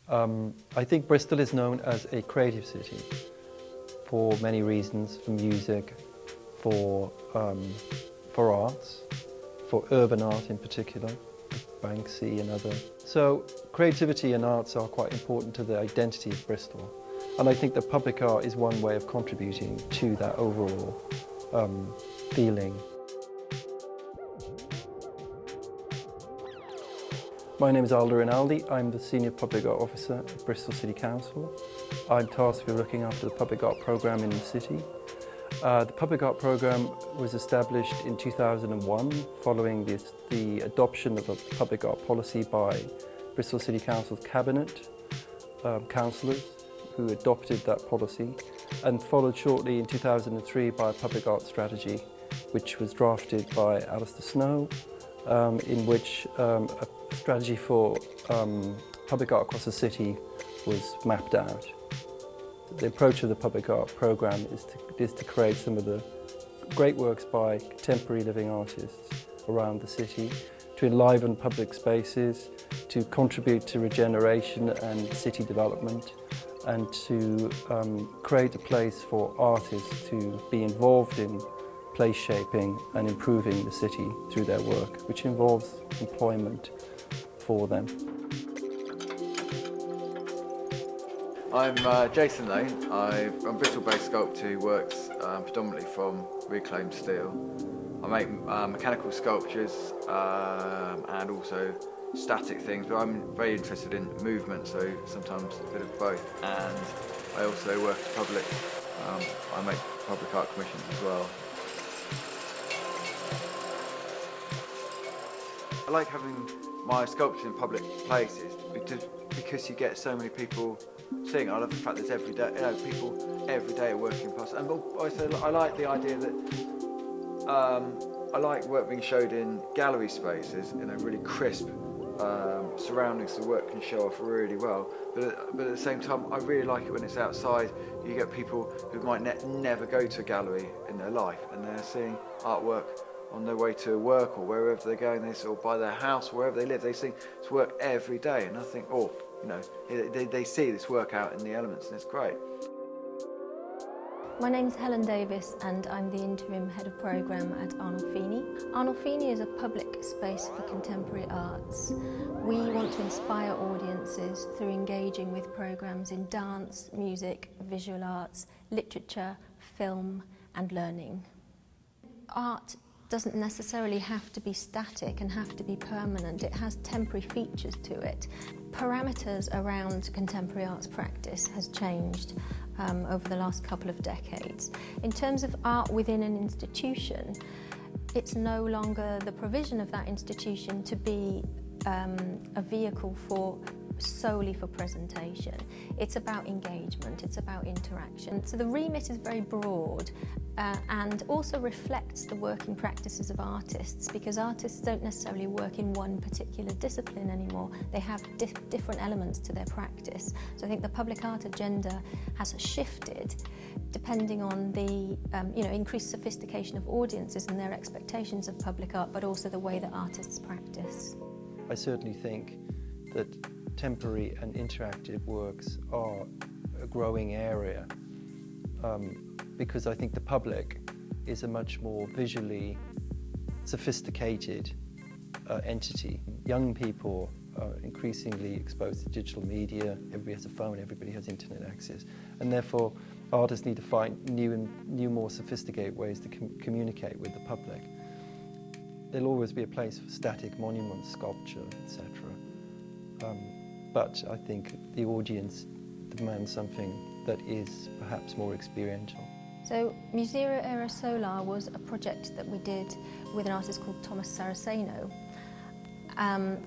I think Bristol is known as a creative city for many reasons, for music, for arts, for urban art in particular, Banksy and other. So creativity and arts are quite important to the identity of Bristol. And I think that public art is one way of contributing to that overall feeling. My name is Alder Rinaldi. I'm the Senior Public Art Officer at Bristol City Council. I'm tasked with looking after the public art programme in the city. The public art programme was established in 2001 following the adoption of a public art policy by Bristol City Council's cabinet councillors who adopted that policy, and followed shortly in 2003 by a public art strategy which was drafted by Alistair Snow, in which a strategy for public art across the city was mapped out. The approach of the public art programme is to create some of the great works by contemporary living artists around the city, to enliven public spaces, to contribute to regeneration and city development, and to create a place for artists to be involved in place shaping and improving the city through their work, which involves employment for them. I'm Jason Lane. I'm a Bristol-based sculptor who works predominantly from reclaimed steel. I make mechanical sculptures and also static things, but I'm very interested in movement, so sometimes a bit of both. And I also work as public. I make public art commissions as well. I like having my sculptures in public places because you get so many people seeing it. I love the fact that every day, people every day are working past. And also, I like the idea that I like work being showed in gallery spaces, really crisp surroundings, so the work can show off really well. But at the same time, I really like it when it's outside. You get people who might never go to a gallery in their life, and they're seeing artwork on their way to work or wherever they're going, or by their house, wherever they live. They see this work every day, and I think, they see this work out in the elements, and it's great. My name's Helen Davis, and I'm the interim head of programme at Arnolfini. Arnolfini is a public space for contemporary arts. We want to inspire audiences through engaging with programmes in dance, music, visual arts, literature, film and learning. Art doesn't necessarily have to be static and have to be permanent. It has temporary features to it. Parameters around contemporary arts practice has changed over the last couple of decades. In terms of art within an institution, it's no longer the provision of that institution to be a vehicle solely for presentation. It's about engagement, it's about interaction. So the remit is very broad and also reflects the working practices of artists, because artists don't necessarily work in one particular discipline anymore. They have different elements to their practice. So I think the public art agenda has shifted depending on the increased sophistication of audiences and their expectations of public art, but also the way that artists practice. I certainly think that temporary and interactive works are a growing area because I think the public is a much more visually sophisticated entity. Young people are increasingly exposed to digital media. Everybody has a phone, everybody has internet access, and therefore artists need to find new more sophisticated ways to communicate with the public. There'll always be a place for static monuments, sculpture, etc. But I think the audience demands something that is perhaps more experiential. So Museo Era Solar was a project that we did with an artist called Thomas Saraceno.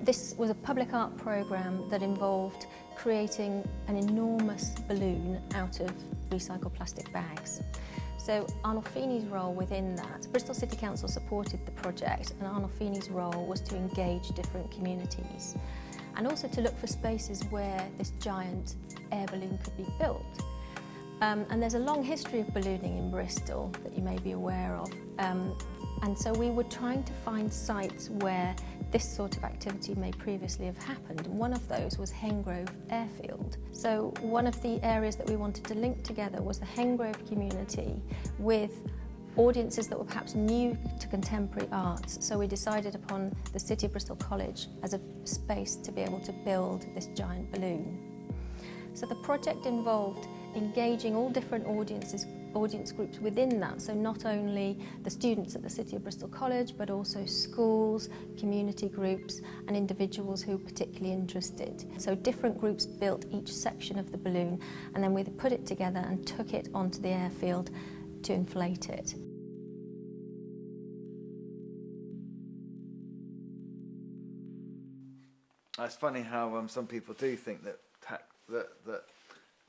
This was a public art programme that involved creating an enormous balloon out of recycled plastic bags. So Arnolfini's role within that, Bristol City Council supported the project, and Arnolfini's role was to engage different communities and also to look for spaces where this giant air balloon could be built. And there's a long history of ballooning in Bristol that you may be aware of. And so we were trying to find sites where this sort of activity may previously have happened, and one of those was Hengrove Airfield. So one of the areas that we wanted to link together was the Hengrove community with audiences that were perhaps new to contemporary arts. So we decided upon the City of Bristol College as a space to be able to build this giant balloon. So the project involved engaging all different audience groups within that, so not only the students at the City of Bristol College, but also schools, community groups and individuals who were particularly interested. So different groups built each section of the balloon, and then we put it together and took it onto the airfield to inflate it. It's funny how some people do think that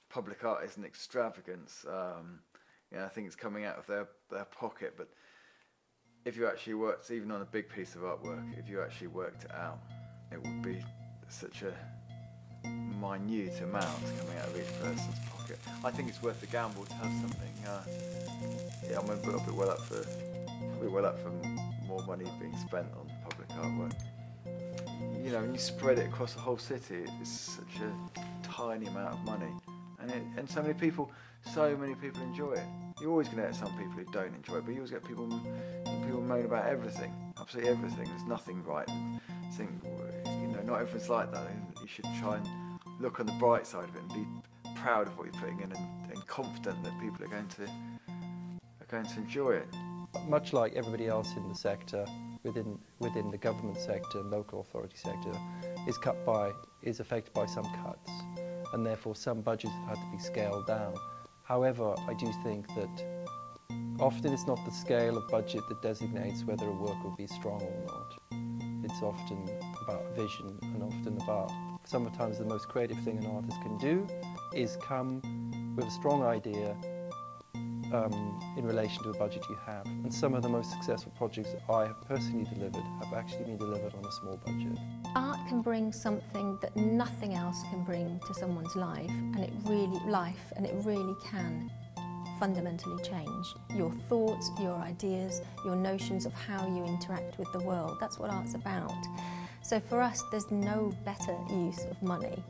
public art is an extravagance. I think it's coming out of their pocket, but if you actually worked, even on a big piece of artwork, if you actually worked it out, it would be such a minute amount coming out of each person's pocket. I think it's worth the gamble to have something. I'm a little bit well up for more money being spent on public artwork. When you spread it across the whole city, it's such a tiny amount of money, and so many people enjoy it. You're always going to get some people who don't enjoy it, but you always get people moan about everything, absolutely everything. There's nothing right. And think, not everyone's like that. You should try and look on the bright side of it and be proud of what you're putting in, and confident that people are going to enjoy it. Much like everybody else in the sector, within the government sector and local authority sector, is affected by some cuts, and therefore some budgets have had to be scaled down. However, I do think that often it's not the scale of budget that designates whether a work will be strong or not. It's often about vision, and often about, sometimes the most creative thing an artist can do is come with a strong idea in relation to a budget you have. And some of the most successful projects I have personally delivered have actually been delivered on a small budget. Art can bring something that nothing else can bring to someone's life, and it really can fundamentally change your thoughts, your ideas, your notions of how you interact with the world. That's what art's about. So for us, there's no better use of money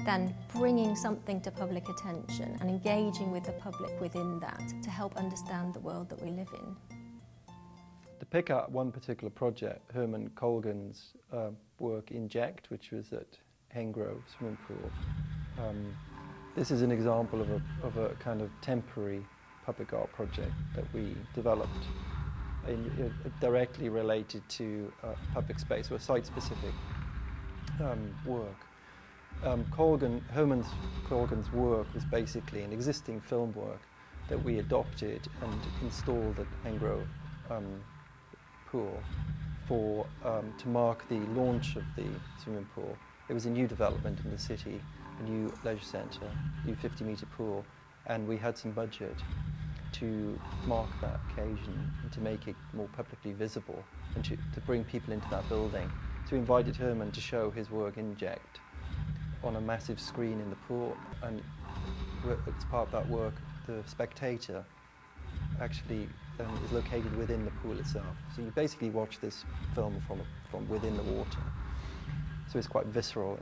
than bringing something to public attention and engaging with the public within that to help understand the world that we live in. To pick out one particular project, Herman Colgan's work Inject, which was at Hengrove swimming pool. This is an example of a kind of temporary public art project that we developed directly related to public space or site-specific work. Herman Colgan's work was basically an existing film work that we adopted and installed at Hengrove pool to mark the launch of the swimming pool. It was a new development in the city, a new leisure centre, new 50-metre pool, and we had some budget to mark that occasion and to make it more publicly visible and to bring people into that building. So we invited Herman to show his work Inject on a massive screen in the pool, and as part of that work, the spectator actually is located within the pool itself. So you basically watch this film from within the water. So it's quite visceral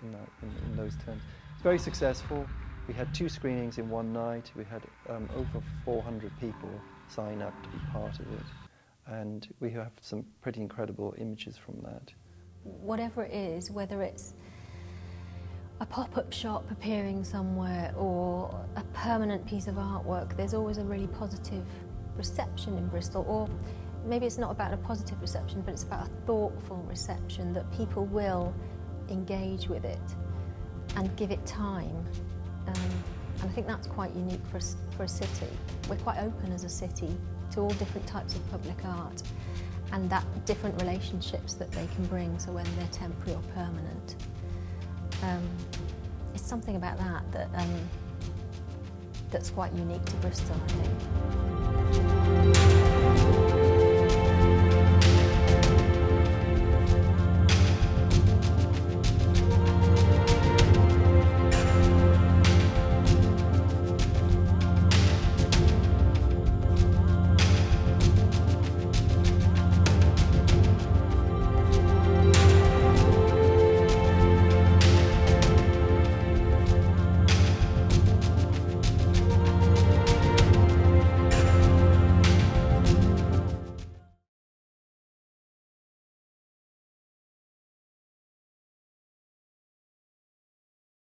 in those terms. It's very successful. We had 2 screenings in one night. We had over 400 people sign up to be part of it, and we have some pretty incredible images from that. Whatever it is, whether it's a pop-up shop appearing somewhere or a permanent piece of artwork, there's always a really positive reception in Bristol, or maybe it's not about a positive reception, but it's about a thoughtful reception, that people will engage with it and give it time. And I think that's quite unique for a city. We're quite open as a city to all different types of public art, and that different relationships that they can bring, so whether they're temporary or permanent. It's something about that's quite unique to Bristol, I think.